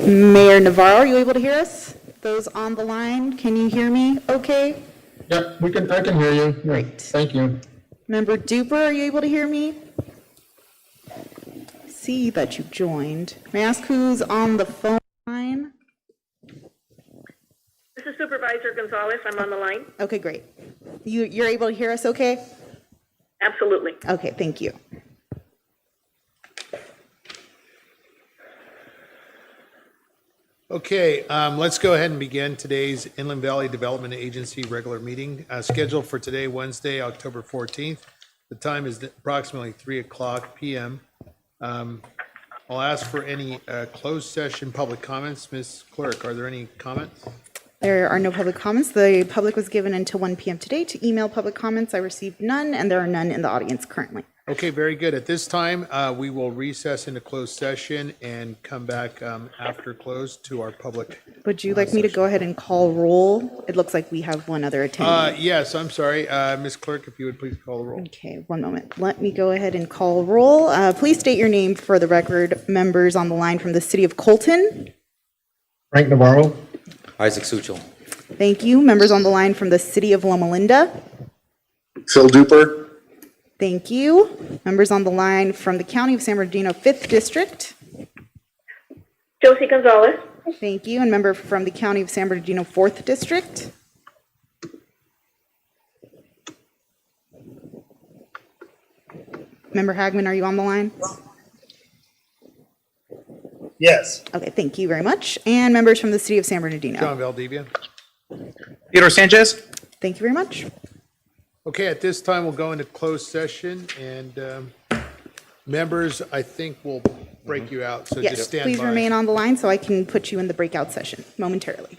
Mayor Navarro, are you able to hear us? Those on the line, can you hear me okay? Yep, I can hear you. Yeah, Great. thank you. Member Duper, are you able to hear me? See that you joined. May I ask who's on the phone line? This is Supervisor Gonzalez. I'm on the line. Okay, great. You're able to hear us okay? Absolutely. Okay, thank you. Okay, let's go ahead and begin today's Inland Valley Development Agency regular meeting, scheduled for today, Wednesday, October 14th. The time is approximately 3:00 p.m. I'll ask for any closed session public comments. Ms. Clerk, are there any comments? There are no public comments. The public was given until 1 p.m. today to email public comments. I received none, and there are none in the audience currently. Okay, very good. At this time, we will recess into closed session and come back after close to our public. Would you like me to go ahead and call roll? It looks like we have one other attendee. Yes, I'm sorry. Ms. Clerk, if you would please call the roll. Okay, one moment. Let me go ahead and call roll. Please state your name for the record. Members on the line from the city of Colton. Frank Navarro. Isaac Suchel. Thank you. Members on the line from the city of Loma Linda. Phil Duper. Thank you. Members on the line from the county of San Bernardino 5th District. Josie Gonzalez. Thank you. And member from the county of San Bernardino 4th District. Member Hagman, are you on the line? Yes. Okay, thank you very much. And members from the city of San Bernardino. John Valdivia. Theodore Sanchez. Thank you very much. Okay, at this time, we'll go into closed session, and members, I think we'll break you out, so just Yes, stand by. please remain on the line so I can put you in the breakout session momentarily.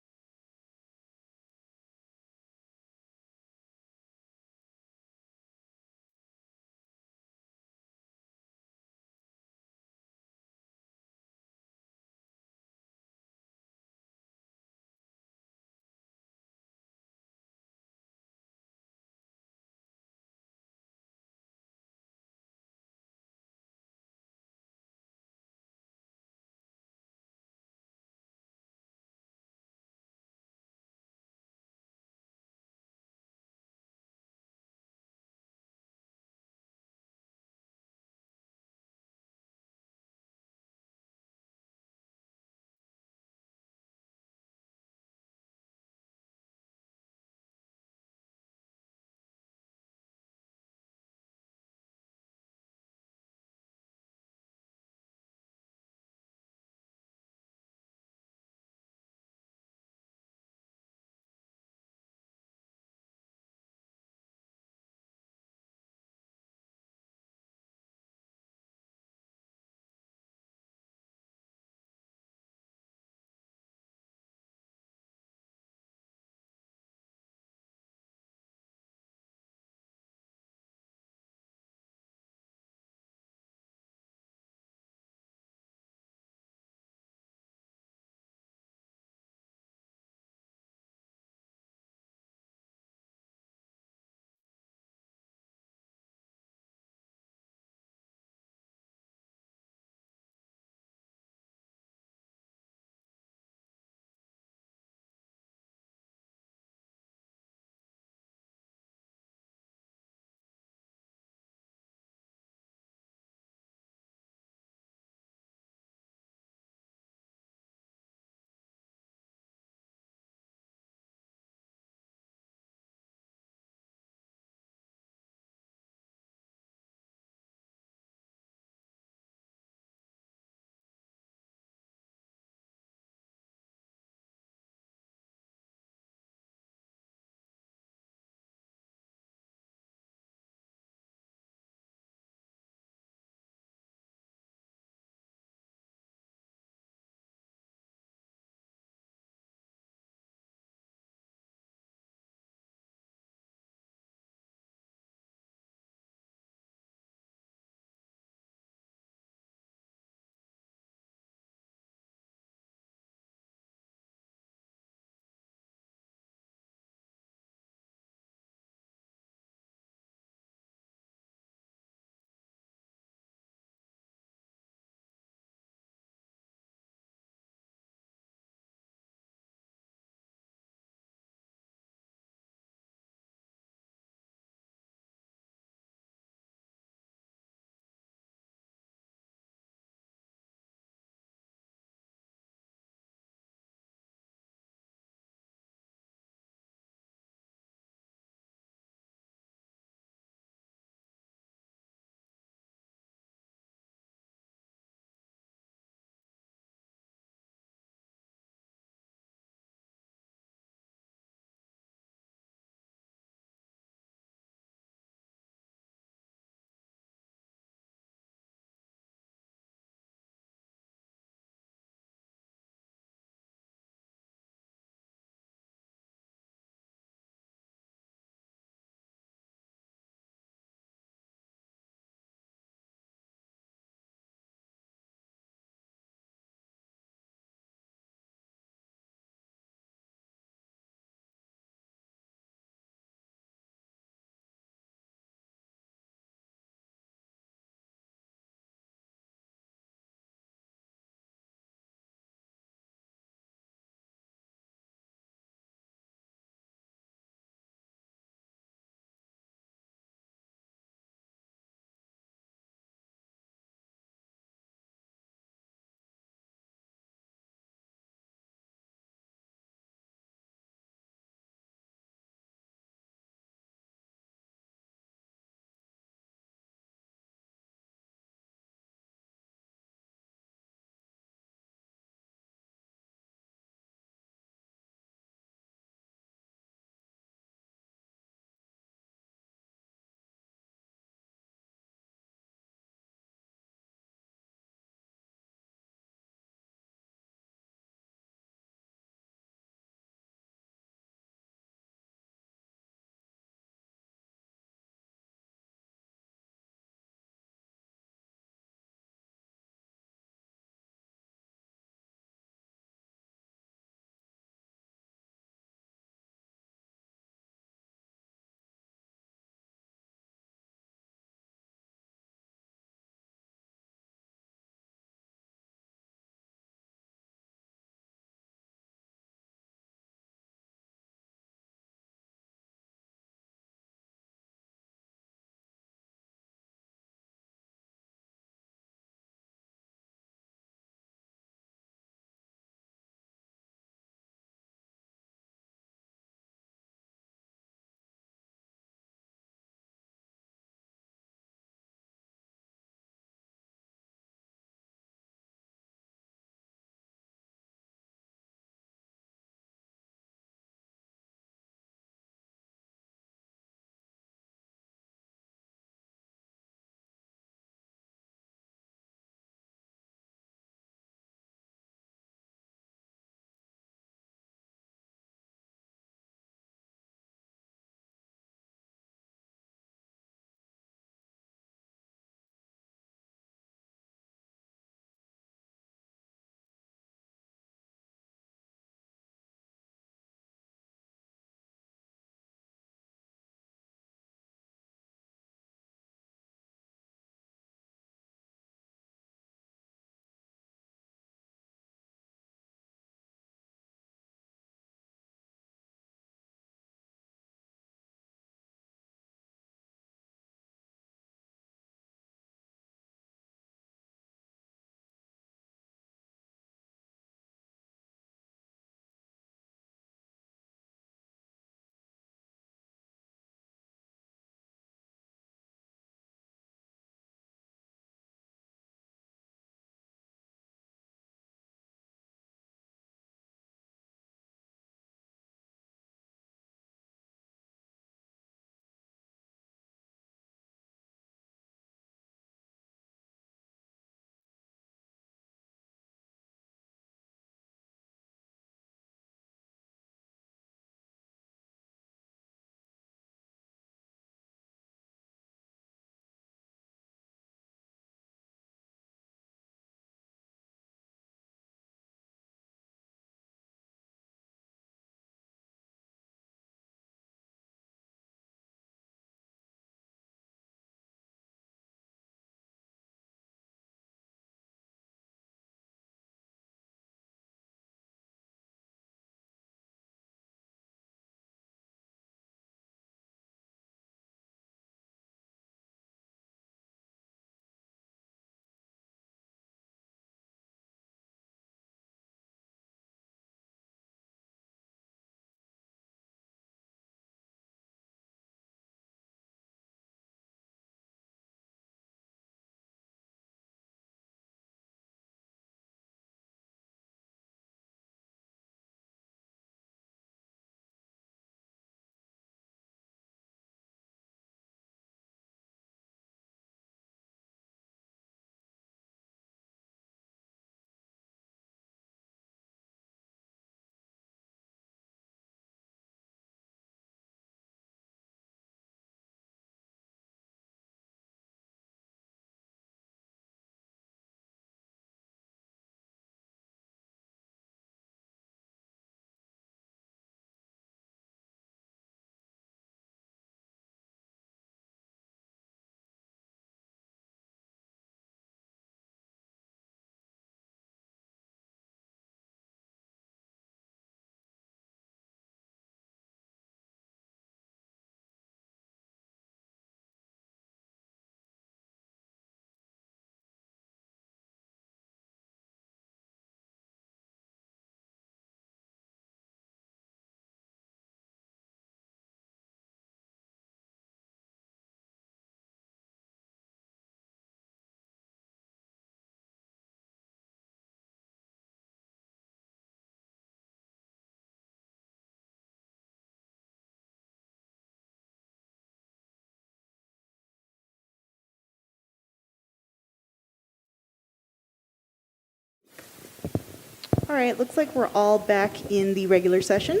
All right, looks like we're all back in the regular session.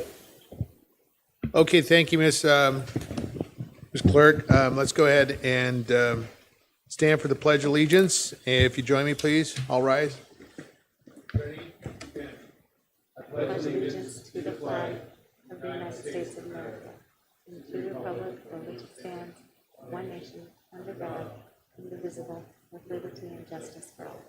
Okay, thank you, Ms. Clerk. Let's go ahead and stand for the Pledge of Allegiance. If you join me, please, all rise. Allegiance to the flag of the United States of America and to the republic for which it stands, one nation, under God, indivisible, with liberty and justice for all.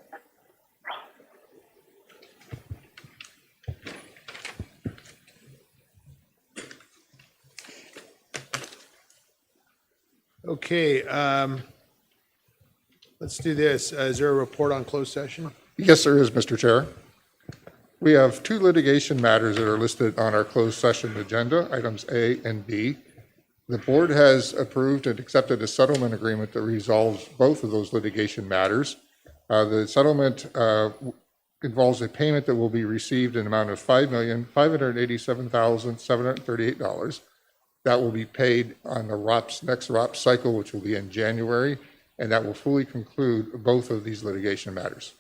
Okay, let's do this. Is there a report on closed session? Yes, there is, Mr. Chair. We have two litigation matters that are listed on our closed session agenda, items A and B. The board has approved and accepted a settlement agreement that resolves both of those litigation matters. The settlement involves a payment that will be received in an amount of $5,587,738. That will be paid on the next ROPS cycle, which will be in January, and that will fully conclude both of these litigation matters.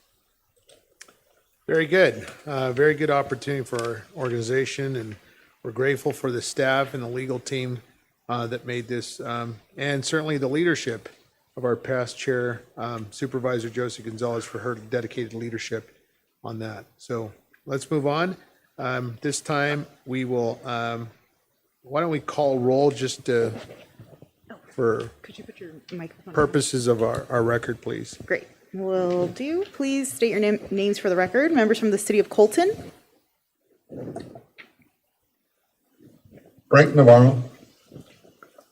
Very good. Very good opportunity for our organization, and we're grateful for the staff and the legal team that made this, and certainly the leadership of our past chair, Supervisor Josie Gonzalez, for her dedicated leadership on that. So let's move on. This time we will, why don't we call roll just for Could you put your microphone on? purposes of our record, please? Great. Will do. Please state your names for the record. Members from the City of Colton. Frank Navarro.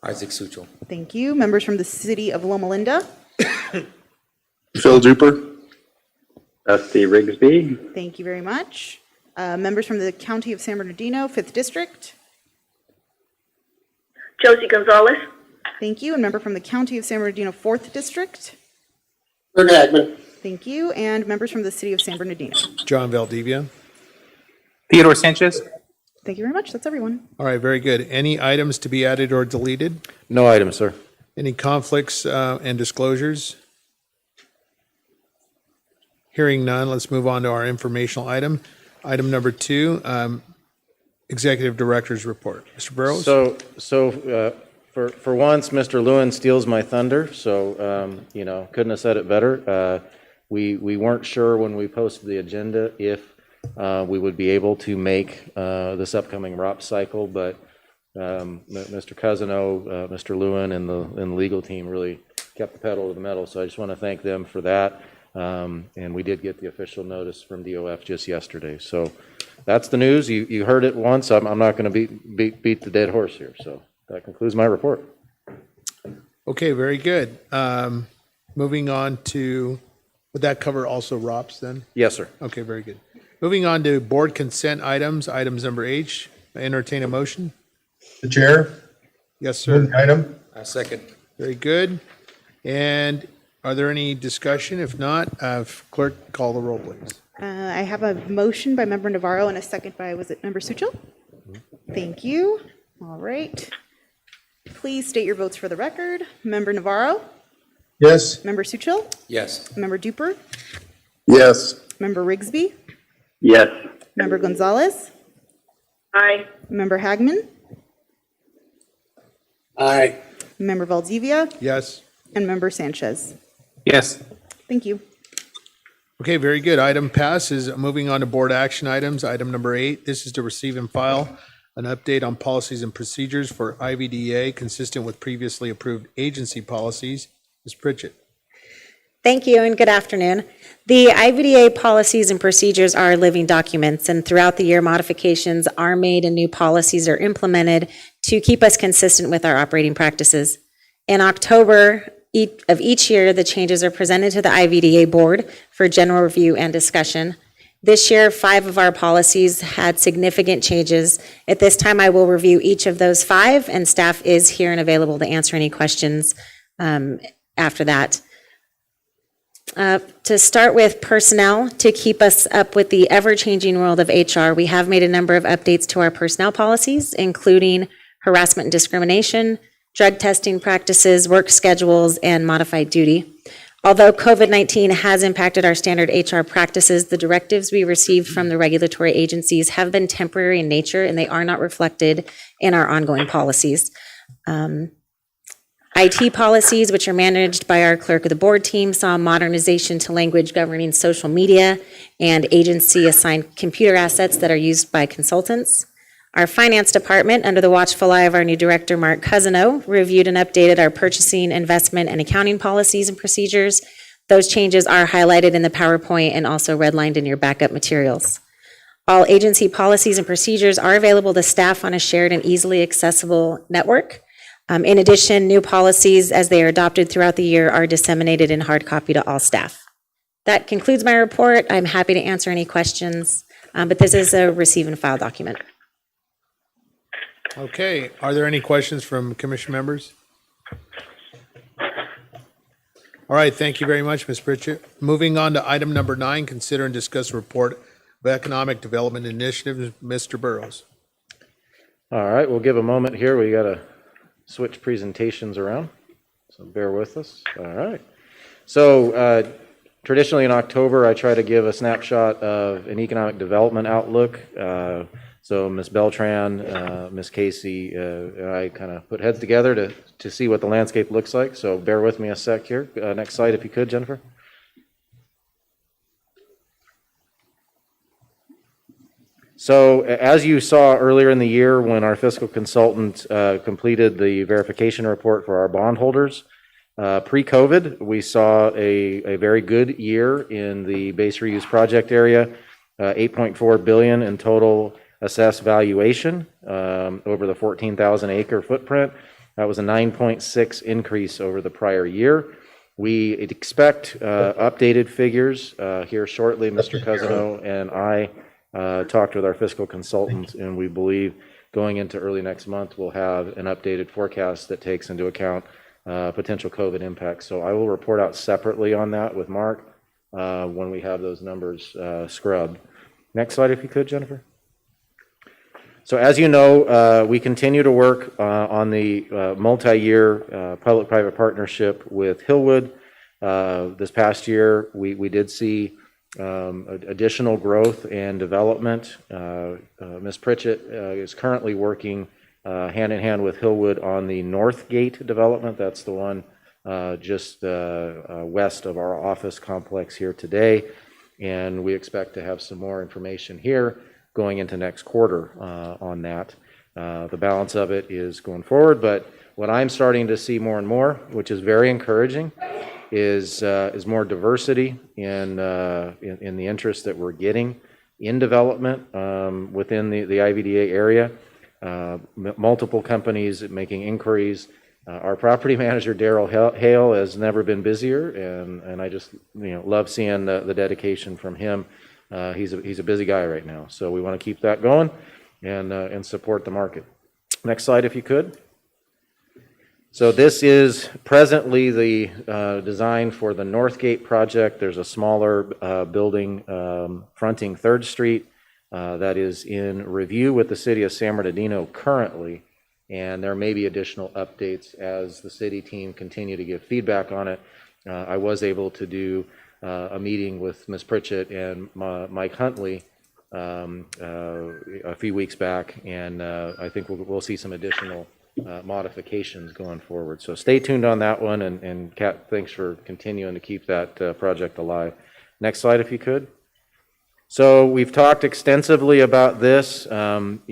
Isaac Suchel. Thank you. Members from the City of Loma Linda. Phil Duper, Dusty Rigsby. Thank you very much. Members from the County of San Bernardino, 5th District. Josie Gonzalez. Thank you. And member from the County of San Bernardino, 4th District. Kurt Hagman. Thank you. And members from the City of San Bernardino. John Valdivia. Theodore Sanchez. Thank you very much. That's everyone. All right, very good. Any items to be added or deleted? No item, sir. Any conflicts and disclosures? Hearing none, let's move on to our informational item. Item number 2, Executive Director's Report. Mr. Burrows? For once, Mr. Lewin steals my thunder, so, couldn't have said it better. We weren't sure when we posted the agenda if we would be able to make this upcoming ROPS cycle, but Mr. Cousino, Mr. Lewin, and the legal team really kept the pedal to the metal, so I just want to thank them for that. And we did get the official notice from DOF just yesterday. So that's the news. You heard it once. I'm not going to beat the dead horse here. So that concludes my report. Okay, very good. Moving on to, would that cover also ROPS then? Yes, sir. Okay, very good. Moving on to board consent items, items number H. I entertain a motion. The chair. Yes, Move sir. the item. Second. Very good. And are there any discussion? If not, clerk, call the roll, please. I have a motion by Member Navarro and a second by, was it Member Suchel? Thank you. All right. Please state your votes for the record. Member Navarro? Yes. Member Suchel? Yes. Member Duper? yes. Member Rigsby? Yes. Member Gonzalez? Aye. Member Hagman? Aye. Member Valdivia? Yes. And Member Sanchez? Yes. Thank you. Okay, very good. Item passes. Moving on to board action items. Item number 8, this is to receive and file an update on policies and procedures for IVDA consistent with previously approved agency policies. Ms. Pritchett. Thank you and good afternoon. The IVDA policies and procedures are living documents, and throughout the year, modifications are made and new policies are implemented to keep us consistent with our operating practices. In October of each year, the changes are presented to the IVDA board for general review and discussion. This year, 5 of our policies had significant changes. At this time, I will review each of those 5, and staff is here and available to answer any questions after that. To start with personnel, to keep us up with the ever-changing world of HR, we have made a number of updates to our personnel policies, including harassment and discrimination, drug testing practices, work schedules, and modified duty. Although COVID-19 has impacted our standard HR practices, the directives we received from the regulatory agencies have been temporary in nature, and they are not reflected in our ongoing policies. IT policies, which are managed by our clerk of the board team, saw modernization to language governing social media and agency-assigned computer assets that are used by consultants. Our finance department, under the watchful eye of our new director, Mark Cousino, reviewed and updated our purchasing, investment, and accounting policies and procedures. Those changes are highlighted in the PowerPoint and also redlined in your backup materials. All agency policies and procedures are available to staff on a shared and easily accessible network. In addition, new policies, as they are adopted throughout the year, are disseminated in hard copy to all staff. That concludes my report. I'm happy to answer any questions, but this is a receive and file document. Okay, are there any questions from commission members? All right, thank you very much, Ms. Pritchett. Moving on to item number 9, consider and discuss report of economic development initiatives. Mr. Burrows. All right, we'll give a moment here. We got to switch presentations around, so bear with us. All right. So traditionally in October, I try to give a snapshot of an economic development outlook. So Ms. Beltran, Ms. Casey, and I kind of put heads together to see what the landscape looks like. So bear with me a sec here. Next slide, if you could, Jennifer. So as you saw earlier in the year when our fiscal consultant completed the verification report for our bondholders, pre-COVID, we saw a very good year in the base reuse project area, $8.4 billion in total assessed valuation over the 14,000 acre footprint. That was a 9.6 increase over the prior year. We expect updated figures here shortly. Mr. Cousino and I talked with our fiscal consultant, and we believe going into early next month, we'll have an updated forecast that takes into account potential COVID impacts. So I will report out separately on that with Mark when we have those numbers scrubbed. Next slide, if you could, Jennifer. So as you know, we continue to work on the multi-year public-private partnership with Hillwood. This past year, we did see additional growth and development. Ms. Pritchett is currently working hand in hand with Hillwood on the Northgate development. That's the one just west of our office complex here today. And we expect to have some more information here going into next quarter on that. The balance of it is going forward, but what I'm starting to see more and more, which is very encouraging, is more diversity in the interest that we're getting in development within the IVDA area. Multiple companies making inquiries. Our property manager, Daryl Hale, has never been busier, and I just love seeing the dedication from him. He's a busy guy right now, so we want to keep that going and support the market. Next slide, if you could. So this is presently the design for the Northgate project. There's a smaller building fronting 3rd Street that is in review with the city of San Bernardino currently, and there may be additional updates as the city team continue to give feedback on it. I was able to do a meeting with Ms. Pritchett and Mike Huntley a few weeks back, and I think we'll see some additional modifications going forward. So stay tuned on that one, and Kat, thanks for continuing to keep that project alive. Next slide, if you could. So we've talked extensively about this. The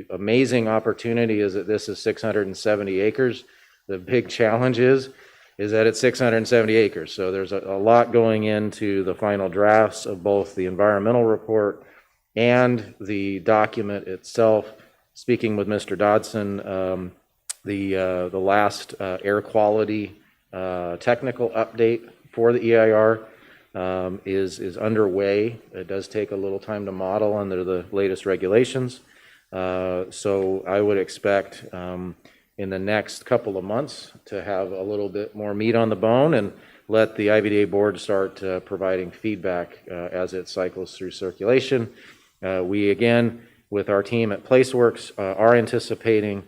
amazing opportunity is that this is 670 acres. The big challenge is that it's 670 acres. So there's a lot going into the final drafts of both the environmental report and the document itself. Speaking with Mr. Dodson, the last air quality technical update for the EIR is underway. It does take a little time to model under the latest regulations. So I would expect in the next couple of months to have a little bit more meat on the bone and let the IVDA board start providing feedback as it cycles through circulation. We, again, with our team at PlaceWorks, are anticipating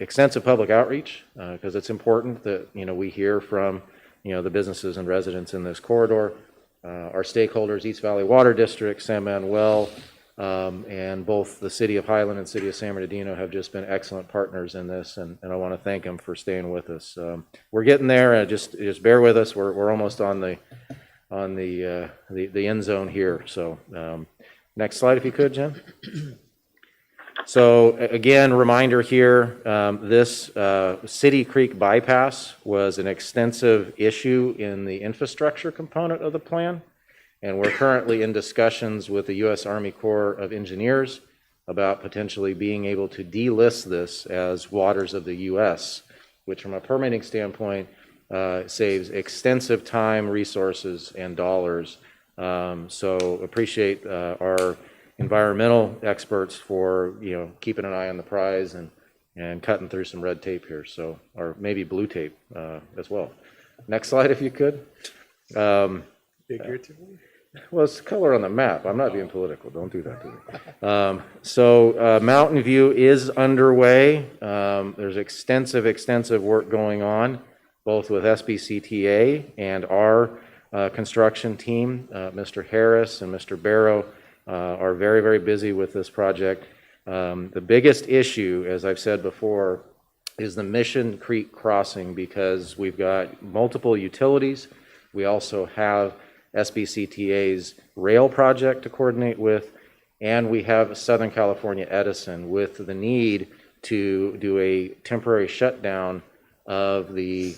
extensive public outreach, because it's important that, we hear from, the businesses and residents in this corridor. Our stakeholders, East Valley Water District, San Manuel, and both the City of Highland and City of San Bernardino have just been excellent partners in this, and I want to thank them for staying with us. We're getting there, just bear with us. We're almost on the end zone here. So next slide, if you could, Jen. So again, reminder here, this City Creek bypass was an extensive issue in the infrastructure component of the plan. And we're currently in discussions with the U.S. Army Corps of Engineers about potentially being able to delist this as waters of the U.S., which from a permitting standpoint saves extensive time, resources, and dollars. So appreciate our environmental experts for keeping an eye on the prize and cutting through some red tape here. So, or maybe blue tape as well. Next slide, if you could. Figuratively? Well, it's the color on the map. I'm not being political. Don't do that to me. So Mountain View is underway. There's extensive work going on, both with SBCTA and our construction team. Mr. Harris and Mr. Barrow are very busy with this project. The biggest issue, as I've said before, is the Mission Creek crossing, because we've got multiple utilities. We also have SBCTA's rail project to coordinate with, and we have Southern California Edison with the need to do a temporary shutdown of the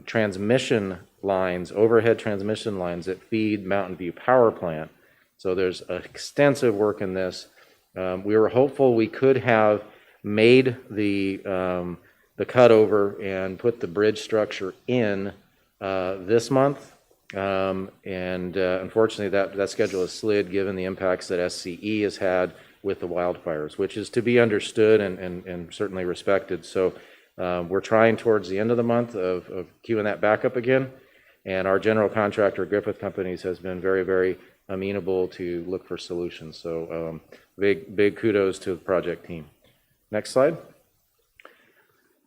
transmission lines, overhead transmission lines that feed Mountain View Power Plant. So there's extensive work in this. We were hopeful we could have made the cutover and put the bridge structure in this month. Unfortunately, that schedule has slid given the impacts that SCE has had with the wildfires, which is to be understood and certainly respected. So we're trying towards the end of the month of queuing that back up again. And our general contractor, Griffith Companies, has been very amenable to look for solutions. So big kudos to the project team. Next slide.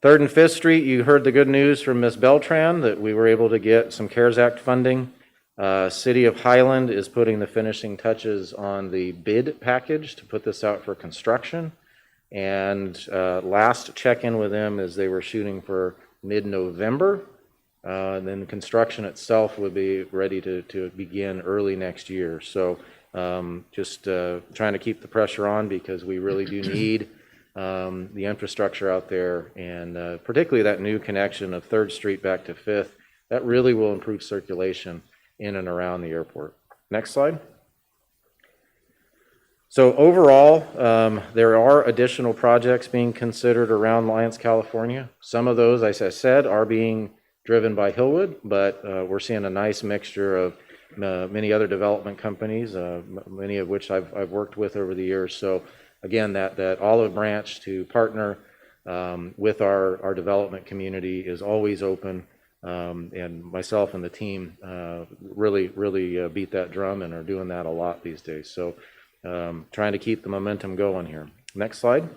3rd and 5th Street, you heard the good news from Ms. Beltran that we were able to get some CARES Act funding. City of Highland is putting the finishing touches on the bid package to put this out for construction. And last check-in with them is they were shooting for mid-November. Then construction itself would be ready to begin early next year. So just trying to keep the pressure on, because we really do need the infrastructure out there, and particularly that new connection of 3rd Street back to 5th. That really will improve circulation in and around the airport. Next slide. So overall, there are additional projects being considered around Lyons, California. Some of those, as I said, are being driven by Hillwood, but we're seeing a nice mixture of many other development companies, many of which I've worked with over the years. So again, that olive branch to partner with our development community is always open, and myself and the team really beat that drum and are doing that a lot these days. So trying to keep the momentum going here. Next slide.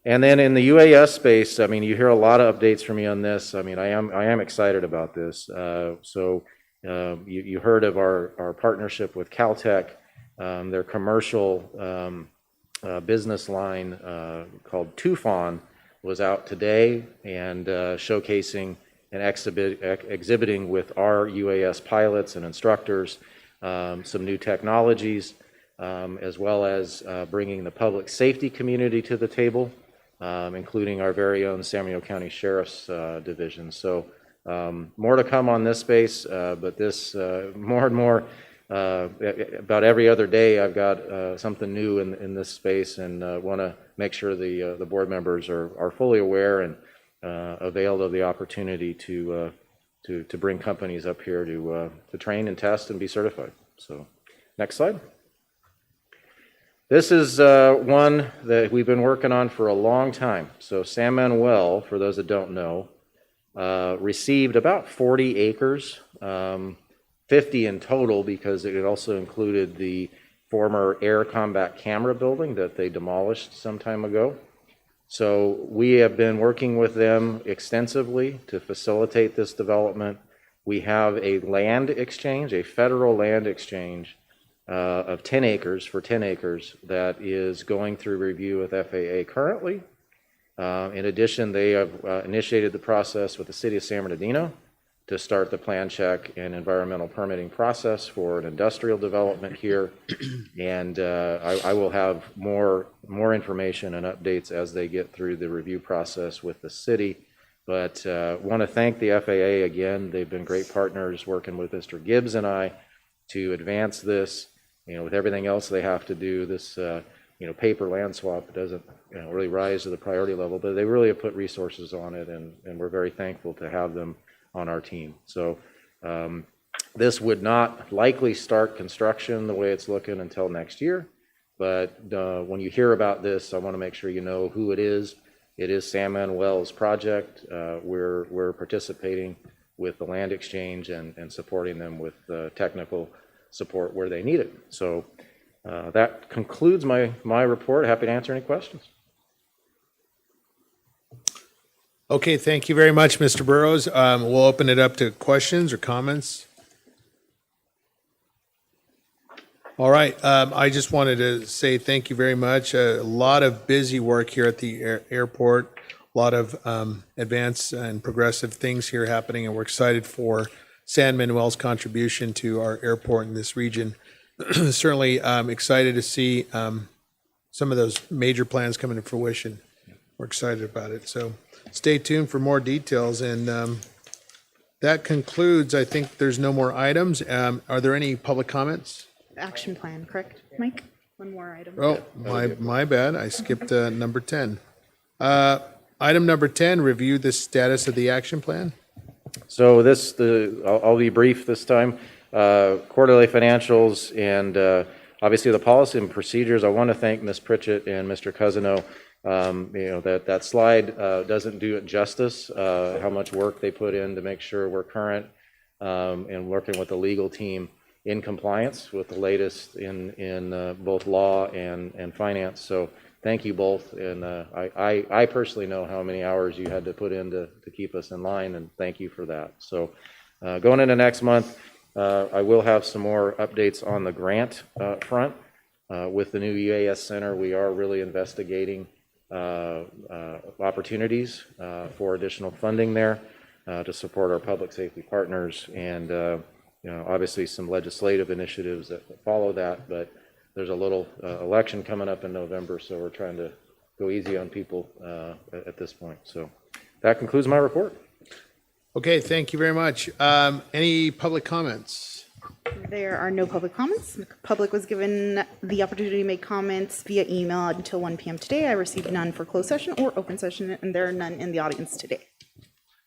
And then in the UAS space, I mean, you hear a lot of updates from me on this. I mean, I am excited about this. So you heard of our partnership with Caltech. Their commercial business line called Tufon was out today and showcasing and exhibiting with our UAS pilots and instructors some new technologies, as well as bringing the public safety community to the table, including our very own San Bernardino County Sheriff's Division. So more to come on this space, but this more and more, about every other day, I've got something new in this space, and want to make sure the board members are fully aware and availed of the opportunity to bring companies up here to train and test and be certified. So, next slide. This is one that we've been working on for a long time. So San Manuel, for those that don't know, received about 40 acres. 50 in total, because it also included the former Air Combat Camera building that they demolished some time ago. So we have been working with them extensively to facilitate this development. We have a land exchange, a federal land exchange of 10 acres for 10 acres that is going through review with FAA currently. In addition, they have initiated the process with the city of San Bernardino to start the plan check and environmental permitting process for an industrial development here. And I will have more information and updates as they get through the review process with the city. But want to thank the FAA again. They've been great partners working with Mr. Gibbs and I to advance this. With everything else they have to do, this paper land swap doesn't really rise to the priority level, but they really have put resources on it, and we're very thankful to have them on our team. So this would not likely start construction the way it's looking until next year, but when you hear about this, I want to make sure you know who it is. It is San Manuel's project. We're participating with the land exchange and supporting them with technical support where they need it. So that concludes my report. Happy to answer any questions. Okay, thank you very much, Mr. Burrows. We'll open it up to questions or comments. All right, I just wanted to say thank you very much. A lot of busy work here at the airport, a lot of advanced and progressive things here happening, and we're excited for San Manuel's contribution to our airport in this region. Certainly excited to see some of those major plans come into fruition. We're excited about it. So stay tuned for more details. And that concludes, I think there's no more items. Are there any public comments? Action plan, correct, Mike? One more item. Oh, my bad. I skipped number 10. Item number 10, review the status of the action plan. So I'll be brief this time. Quarterly financials and obviously the policy and procedures. I want to thank Ms. Pritchett and Mr. Cousino. That slide doesn't do it justice, how much work they put in to make sure we're current and working with the legal team in compliance with the latest in both law and finance. So thank you both. And I personally know how many hours you had to put in to keep us in line, and thank you for that. So going into next month, I will have some more updates on the grant front. With the new UAS Center, we are really investigating opportunities for additional funding there to support our public safety partners, and obviously some legislative initiatives that follow that. But there's a little election coming up in November, so we're trying to go easy on people at this point. So that concludes my report. Okay, thank you very much. Any public comments? There are no public comments. The public was given the opportunity to make comments via email until 1 p.m. today. I received none for closed session or open session, and there are none in the audience today.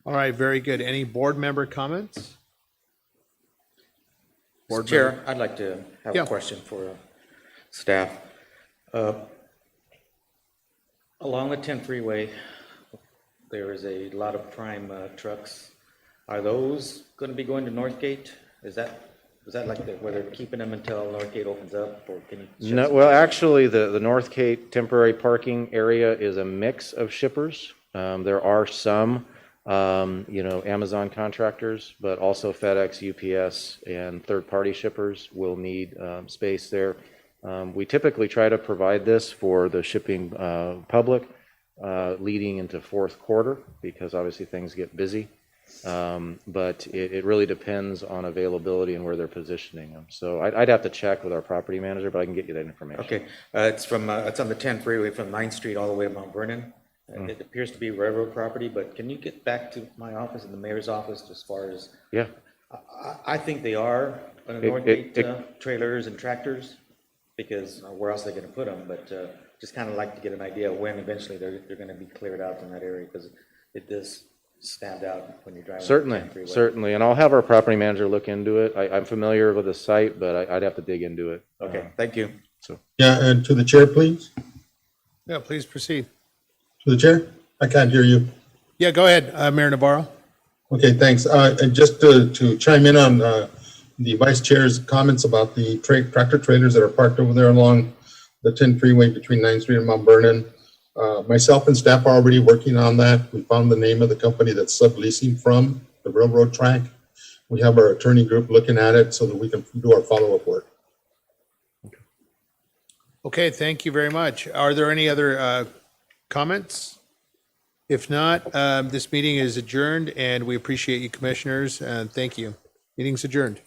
All right, very good. Any board member comments? Mr. Chair, I'd like to have a question for staff. Along the 10 freeway, there is a lot of prime trucks. Are those going to be going to Northgate? Is that like where they're keeping them until Northgate opens up, or can you? No, well, actually, the Northgate temporary parking area is a mix of shippers. There are some, Amazon contractors, but also FedEx, UPS, and third-party shippers will need space there. We typically try to provide this for the shipping public leading into fourth quarter, because obviously things get busy. But it really depends on availability and where they're positioning them. So I'd have to check with our property manager, but I can get you that information. Okay, it's on the 10 freeway from 9th Street all the way to Mount Vernon. It appears to be railroad property, but can you get back to my office and the mayor's office as far as? Yeah. I think they are on the Northgate trailers and tractors, because where else are they going to put them? But just kind of like to get an idea when eventually they're going to be cleared out in that area, because it does stand out when you're driving. Certainly, and I'll have our property manager look into it. I'm familiar with the site, but I'd have to dig into it. Okay, thank you. So Yeah, and to the chair, please. Yeah, please proceed. To the chair? I can't hear you. Yeah, go ahead, Mayor Navarro. Okay, thanks. And just to chime in on the vice chair's comments about the tractor trailers that are parked over there along the 10 freeway between 9th Street and Mount Vernon. Myself and staff are already working on that. We found the name of the company that's subleasing from the railroad track. We have our attorney group looking at it so that we can do our follow-up work. Okay, thank you very much. Are there any other comments? If not, this meeting is adjourned, and we appreciate you, commissioners, and thank you. Meeting's adjourned.